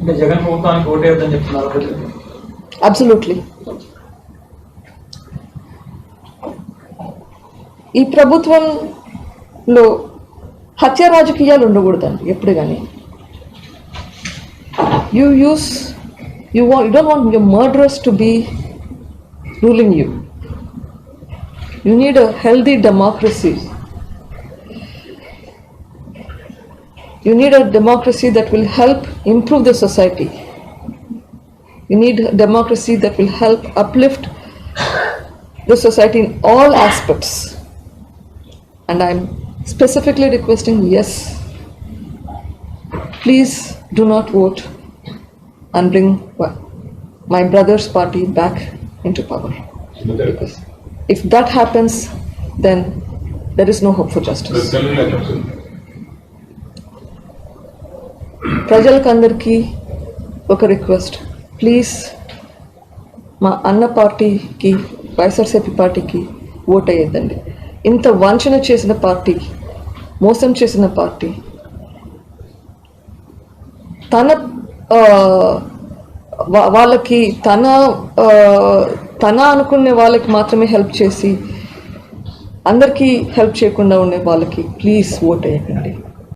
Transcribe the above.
అంటే జగన్ ప్రభుత్వానికి ఓటేయొద్దని చెప్తున్నారు. అబ్సల్యూట్లీ. ఈ ప్రభుత్వంలో హత్య రాజకీయాలు ఉండకూడదండి ఎప్పుడు కానీ. You don't want your murderers to be ruling you. You need a healthy democracy. You need a democracy that will help improve the society. You need a democracy that will help uplift the society in all aspects. And I'm specifically requesting, yes, please do not vote and bring my brother's party back into power. Because if that happens, then there is no hope for justice. ప్రజలకందరికీ ఒక request, please మా అన్న పార్టీకి, వైఎస్ఆర్సీపీ పార్టీకి vote అయ్యేద్దండి. ఇంత వంచన చేసిన party, మోసం చేసిన పార్టీ, వాళ్ళకి తన అనుకునే వాళ్ళకి మాత్రమే హెల్ప్ చేసి అందరికీ హెల్ప్ చేయకుండా ఉండే వాళ్ళకి ప్లీజ్ ఓట్ వేయకండి.